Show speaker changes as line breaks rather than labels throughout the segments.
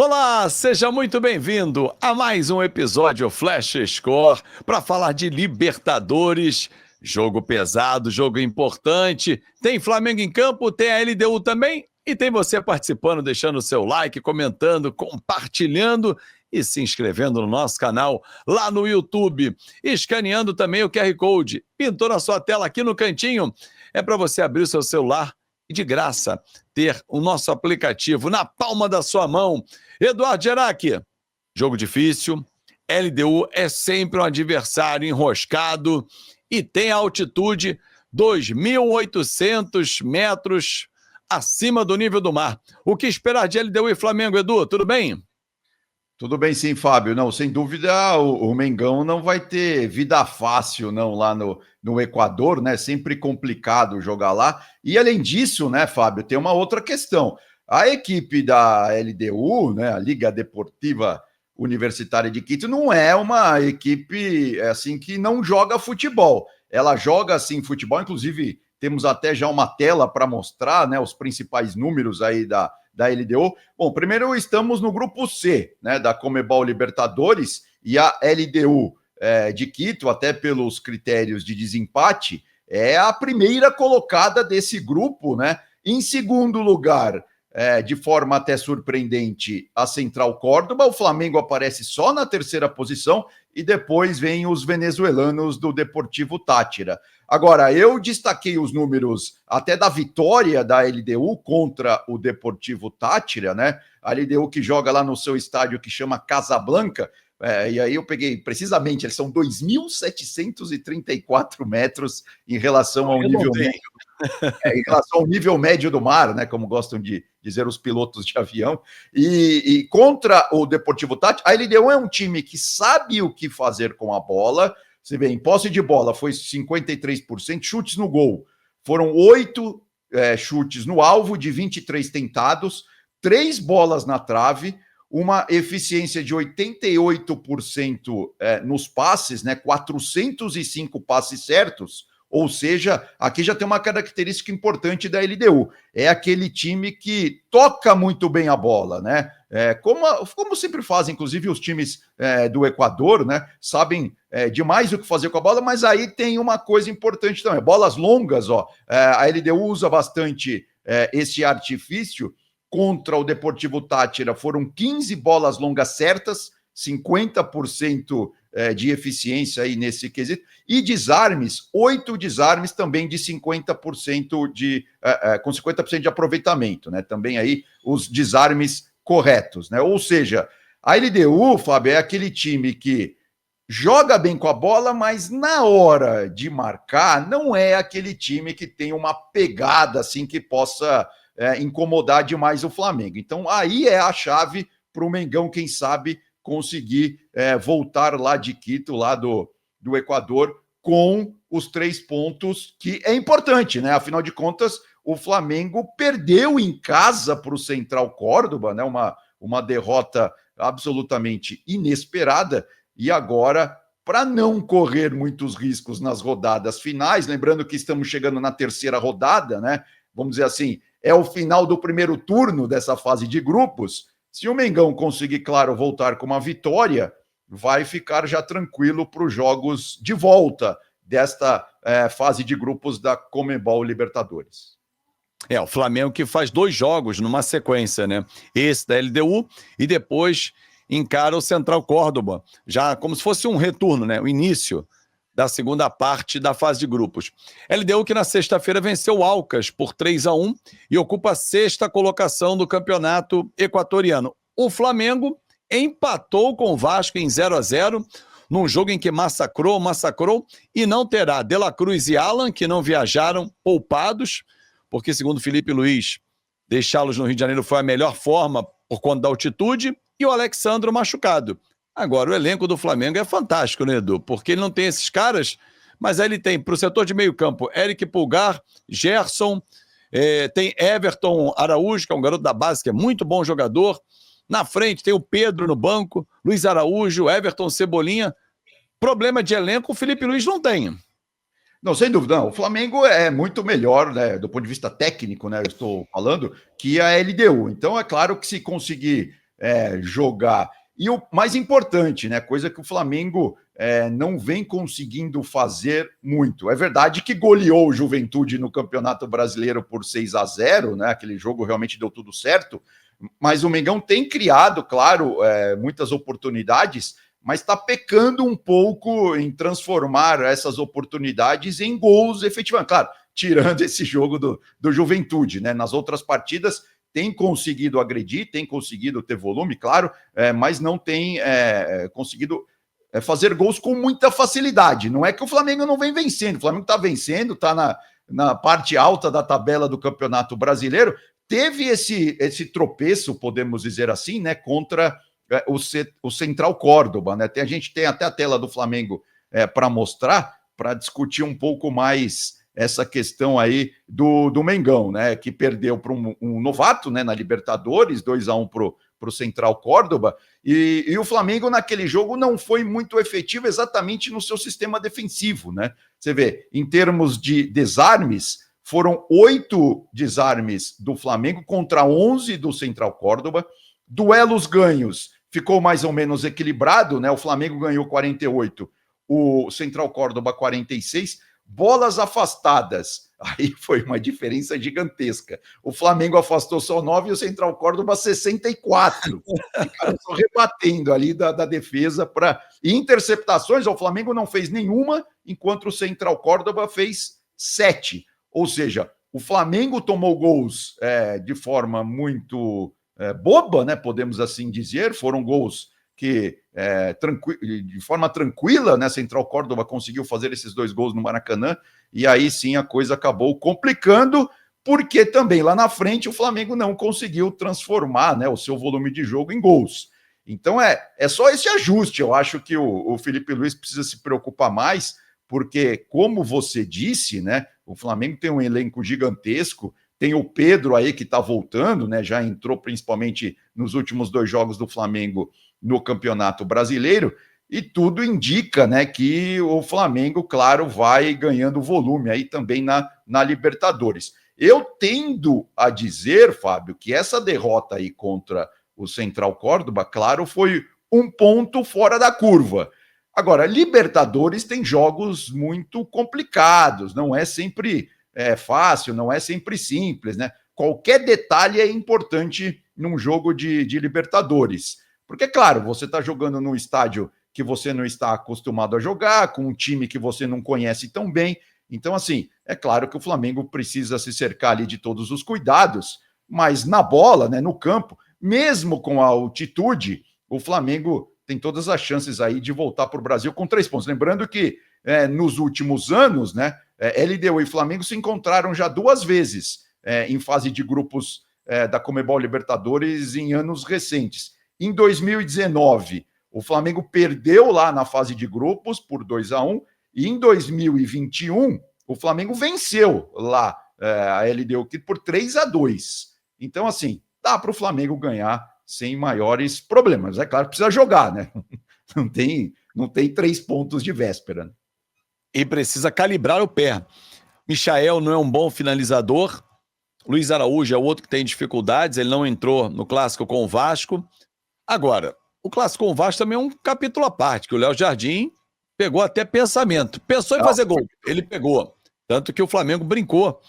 Olá, seja muito bem-vindo a mais um episódio Flash Score para falar de Libertadores. Jogo pesado, jogo importante. Tem Flamengo em campo, tem a LDU também e tem você participando, deixando o seu like, comentando, compartilhando e se inscrevendo no nosso canal lá no YouTube. Escaneando também o QR Code. Pintou na sua tela aqui no cantinho. É para você abrir o seu celular e de graça ter o nosso aplicativo na palma da sua mão. Eduardo Gerac, jogo difícil, LDU é sempre um adversário enroscado e tem a altitude 2.800 metros acima do nível do mar. O que esperar de LDU e Flamengo, Edu? Tudo bem?
Tudo bem sim, Fábio. Não, sem dúvida o Mengão não vai ter vida fácil não lá no Equador, né? Sempre complicado jogar lá. E além disso, né, Fábio, tem uma outra questão. A equipe da LDU, né, a Liga Deportiva Universitária de Quito, não é uma equipe assim que não joga futebol. Ela joga assim futebol, inclusive temos até já uma tela para mostrar, né, os principais números aí da LDU. Bom, primeiro estamos no grupo C, né, da Conmebol Libertadores, e a LDU de Quito, até pelos critérios de desempate, é a primeira colocada desse grupo, né? Em segundo lugar, de forma até surpreendente, a Central Córdoba. O Flamengo aparece só na terceira posição e depois vem os venezuelanos do Deportivo Táchira. Agora, eu destaquei os números até da vitória da LDU contra o Deportivo Táchira, né? A LDU que joga lá no seu estádio que chama Casablanca. E aí eu peguei precisamente, eles são 2.734 metros em relação ao nível médio. Em relação ao nível médio do mar, né, como gostam de dizer os pilotos de avião, e contra o Deportivo Táchira, a LDU é um time que sabe o que fazer com a bola. Você vê, em posse de bola foi 53%, chutes no gol foram 8 chutes no alvo de 23 tentados, 3 bolas na trave, uma eficiência de 88% nos passes, né, 405 passes certos. Ou seja, aqui já tem uma característica importante da LDU. É aquele time que toca muito bem a bola, né? Como sempre fazem, inclusive, os times do Equador, né? Sabem demais o que fazer com a bola, mas aí tem uma coisa importante também. Bolas longas, ó. A LDU usa bastante esse artifício. Contra o Deportivo Táchira foram 15 bolas longas certas, 50% de eficiência aí nesse quesito, e desarmes, 8 desarmes também de 50% com 50% de aproveitamento, né? Também aí os desarmes corretos, né? Ou seja, a LDU, Fábio, é aquele time que joga bem com a bola, mas na hora de marcar, não é aquele time que tem uma pegada assim que possa incomodar demais o Flamengo. Então aí é a chave para o Mengão, quem sabe, conseguir voltar lá de Quito, lá do Equador, com os 3 pontos, que é importante, né? Afinal de contas, o Flamengo perdeu em casa para o Central Córdoba, né? Uma derrota absolutamente inesperada, e agora, para não correr muitos riscos nas rodadas finais, lembrando que estamos chegando na terceira rodada, né? Vamos dizer assim, é o final do primeiro turno dessa fase de grupos. Se o Mengão conseguir, claro, voltar com uma vitória, vai ficar já tranquilo para os jogos de volta desta fase de grupos da Conmebol Libertadores.
O Flamengo que faz 2 jogos numa sequência, né? Esse da LDU e depois encara o Central Córdoba, já como se fosse um retorno, né? O início da segunda parte da fase de grupos. LDU que na sexta-feira venceu o Alcas por 3-1 e ocupa a 6ª colocação do campeonato equatoriano. O Flamengo empatou com o Vasco em 0-0, num jogo em que massacrou e não terá De La Cruz e Alan, que não viajaram, poupados, porque segundo Felipe Luiz, deixá-los no Rio de Janeiro foi a melhor forma por conta da altitude, e o Alexandro machucado. Agora, o elenco do Flamengo é fantástico, né, Edu? Porque ele não tem esses caras, mas aí ele tem, para o setor de meio campo, Eric Pulgar, Gerson, tem Everton Araújo, que é um garoto da base, que é muito bom jogador. Na frente tem o Pedro no banco, Luiz Araújo, Everton Cebolinha. Problema de elenco, o Felipe Luiz não tem.
Não, sem dúvida, não. O Flamengo é muito melhor, né, do ponto de vista técnico, né, eu estou falando, que a LDU. Então, é claro que se conseguir jogar. E o mais importante, né, coisa que o Flamengo não vem conseguindo fazer muito. É verdade que goleou o Juventude no Campeonato Brasileiro por 6-0, né? Aquele jogo realmente deu tudo certo, mas o Mengão tem criado, claro, muitas oportunidades, mas está pecando um pouco em transformar essas oportunidades em gols efetivamente. Claro, tirando esse jogo do Juventude, né? Nas outras partidas tem conseguido agredir, tem conseguido ter volume, claro, mas não tem conseguido fazer gols com muita facilidade. Não é que o Flamengo não vem vencendo, o Flamengo está vencendo, está na parte alta da tabela do Campeonato Brasileiro. Teve esse tropeço, podemos dizer assim, né, contra o Central Córdoba, né? A gente tem até a tela do Flamengo para mostrar, para discutir um pouco mais essa questão aí do Mengão, né? Que perdeu para um novato, né? Na Libertadores, 2-1 para o Central Córdoba, e o Flamengo naquele jogo não foi muito efetivo exatamente no seu sistema defensivo, né? Você vê, em termos de desarmes, foram 8 desarmes do Flamengo contra 11 do Central Córdoba. Duelos ganhos, ficou mais ou menos equilibrado, né? O Flamengo ganhou 48, o Central Córdoba 46. Bolas afastadas, aí foi uma diferença gigantesca. O Flamengo afastou só 9 e o Central Córdoba 64. Ficaram só rebatendo ali da defesa para interceptações. O Flamengo não fez nenhuma, enquanto o Central Córdoba fez 7. Ou seja, o Flamengo tomou gols de forma muito boba, né? Podemos assim dizer. Foram gols que de forma tranquila, né, Central Córdoba conseguiu fazer esses 2 gols no Maracanã, e aí sim a coisa acabou complicando, porque também lá na frente o Flamengo não conseguiu transformar, né, o seu volume de jogo em gols. Então é só esse ajuste. Eu acho que o Felipe Luiz precisa se preocupar mais, porque, como você disse, né, o Flamengo tem um elenco gigantesco, tem o Pedro aí que está voltando, né, já entrou principalmente nos últimos 2 jogos do Flamengo no Campeonato Brasileiro, e tudo indica, né, que o Flamengo, claro, vai ganhando volume aí também na Libertadores. Eu tendo a dizer, Fábio, que essa derrota aí contra o Central Córdoba, claro, foi um ponto fora da curva. Agora, Libertadores tem jogos muito complicados, não é sempre fácil, não é sempre simples, né? Qualquer detalhe é importante num jogo de Libertadores. Porque, claro, você está jogando num estádio que você não está acostumado a jogar, com um time que você não conhece tão bem. Então, assim, é claro que o Flamengo precisa se cercar ali de todos os cuidados, mas na bola, né, no campo, mesmo com a altitude, o Flamengo tem todas as chances aí de voltar para o Brasil com 3 pontos. Lembrando que nos últimos anos, né, LDU e Flamengo se encontraram já 2 vezes em fase de grupos da Conmebol Libertadores em anos recentes. Em 2019, o Flamengo perdeu lá na fase de grupos por 2-1, e em 2021, o Flamengo venceu lá a LDU por 3-2. Então, assim, dá para o Flamengo ganhar sem maiores problemas. É claro que precisa jogar, né? Não tem 3 pontos de véspera. Né?
E precisa calibrar o pé. Michael não é um bom finalizador. Luiz Araújo é outro que tem dificuldades. Ele não entrou no clássico com o Vasco. Agora, o clássico com o Vasco também é um capítulo à parte, que o Léo Jardim pegou até pensamento. Pensou em fazer gol, ele pegou. Tanto que o Flamengo brincou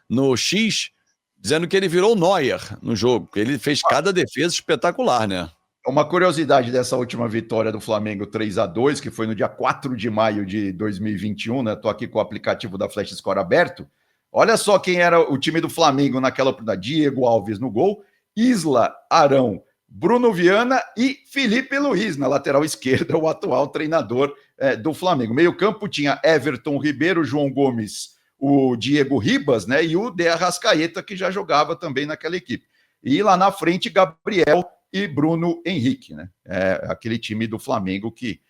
no X, dizendo que ele virou o Neuer no jogo. Ele fez cada defesa espetacular, né?
Uma curiosidade dessa última vitória do Flamengo 3-2, que foi no dia 4 de maio de 2021, né? Estou aqui com o aplicativo da Flash Score aberto. Olha só quem era o time do Flamengo naquela oportunidade. Diego Alves no gol, Isla, Arão, Bruno Viana e Felipe Luiz na lateral esquerda, o atual treinador do Flamengo. Meio campo tinha Everton Ribeiro, João Gomes, o Diego Ribas, né, e o De Arrascaeta, que já jogava também naquela equipe. E lá na frente, Gabriel e Bruno Henrique, né? Aquele time do Flamengo que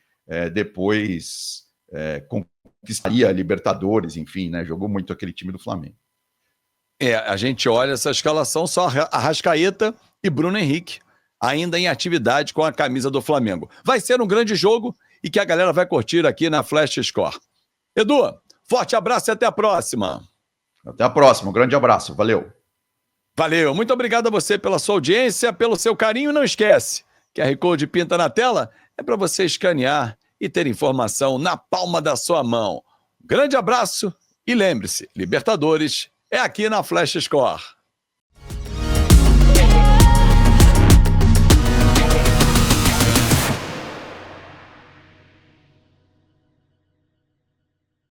depois conquistaria a Libertadores, enfim, né? Jogou muito aquele time do Flamengo.
A gente olha essa escalação, só Arrascaeta e Bruno Henrique, ainda em atividade com a camisa do Flamengo. Vai ser um grande jogo e que a galera vai curtir aqui na Flash Score. Edu, forte abraço e até a próxima.
Até a próxima, um grande abraço, valeu.
Valeu, muito obrigado a você pela sua audiência, pelo seu carinho. Não esquece, QR Code pinta na tela, é para você escanear e ter informação na palma da sua mão. Grande abraço e lembre-se, Libertadores é aqui na Flash Score.